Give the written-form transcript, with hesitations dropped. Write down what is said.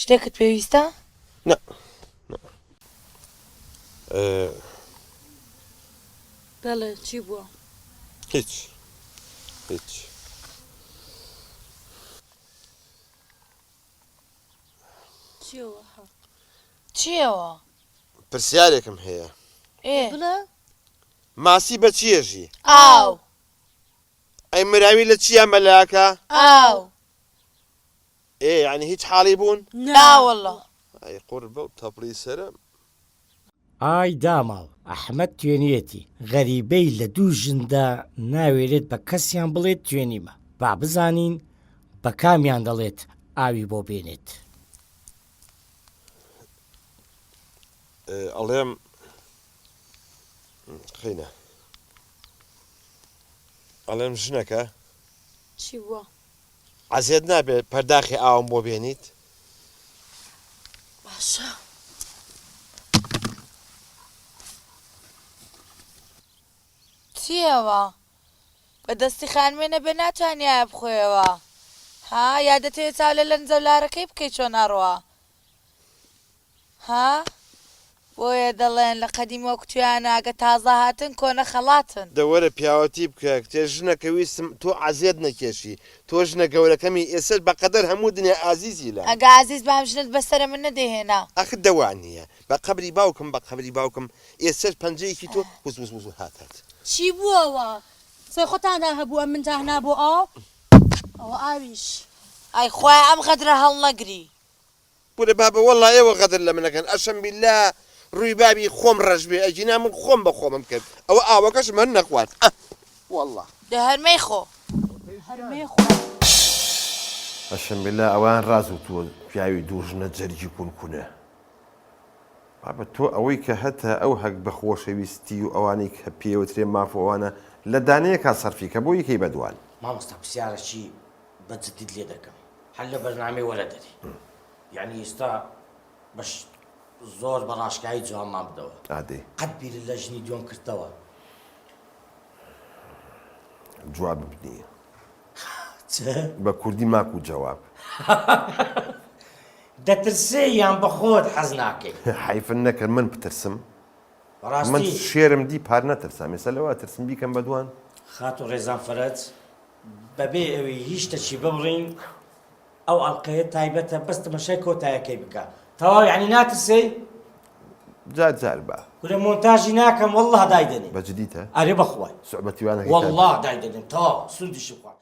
شتێکت پێویستە؟ نە بەڵێ چی بووە؟ هیچ چیەوە؟ چیەوە؟ پرسیارێکم هەیە بڵێ ماسی بە چیەژی؟ ئاو ئەی مراوی لە چیە مەلاکە؟ ئاو یعنی هیچ حاڵی بوون؟ ناوەڵڵە ئەی قوربە و تەپڵی سەرم ئای داماڵ ئەحمەد توێنێتی غەریبەی لە دوو ژندا ناوێرێت بە کەسیان بڵێت توێنیمە با بزانین بە کامیان دەڵێت ئاوی بۆ بێنێت ئەڵێم خینە ئەڵێم ژنەکە چی بووە؟ عەزیەت نابێت پەرداخی ئاوم بۆ بێنیت؟ باشە چیەوە؟ بەدەستی خانمێنە بێ ناتوانیایە بخۆیەوە ها یادەتەوێت چاو لە لەنجەولارەکەی بکەیت چۆن ئەڕوا ها بۆیە دەڵێن لە قەدیمە کوتویانە ئەگە تازە هاتن کۆنە خەڵاتن دەوەرە پیاوەتی بکە کتێ ژنەکە ویستم تۆ عەزیەت نەکێشی تۆ ژنە گەورەکەمی ئێستا بەقەدەر هەموو دنیا ئازیزی لە ئەگە عزیز بام ژنت بەسرە من نەدەهێنا ئەخ دەوان نییە بە قەبری باوکم بە قەبری باوکم ئێستش پەنجەیەکی تۆ وز هاتات چی بووەوە؟ سێ خۆتاندا هەبووە من جاهنا بۆ ئاو؟ ئەوە ئاویش ئای خوای ئەم غەدرە هەڵ نەگری بورە بابە وەڵڵا ئێوە غەدر لە منەکەن ئەشەم بیللا ڕووی بابی خۆم ڕەش بێ ئەجینا من خۆم بە خۆمم کرد ئەوە ئاوەکەش من نەخوات وەڵڵا دە هەرمەی خۆ هەرمێ خۆ ئەشەم بیللا ئەوان ڕاز و تۆ پیاوی دوو ژنە جەرگی کونکونە بابە تۆ ئەوەی کە هەتا ئەو هەک بە خۆشەویستی و ئەوانەی کە پێوترێ مافەوانە لە دانەیەکا سەرفی کە بۆ یەکەی بەدوان مامۆستا پرسیارەکی بەجددیت لێ دەکەم هەر لە بەرنامەی وەرە دەری یعنی ئێستا بەش زۆر بە ڕاشکایی جوانمان بدەوە ئادێ قەت بیر لە ژنی دوۆم کردەوە جواب بنیە چ؟ بە کوردی ماکو جواب دەترسێ یان بە خۆت حەز ناکەی حیفن نەکرد من بترسم من ڕاستی شێرم دی پار نەترسام ێستا لەوە ترسم بیکەم بەدوان خات و ڕێزان فەرەج بەبێ ئەوەی هیچ شتێکی ببڕین ئەو ئەڵقەیە تایبەتە بەس تەماشای کۆتایەکەی بکە تەواو یعنی ناترسێ جار بە گورە مۆنتاژی ناکەم وەڵڵا دایدەنێ بەجدیتە ئەرێ بەخوای سوعبەتیوانەکەی وەڵڵا دایدەنێن تەواو سوودیشی خوارد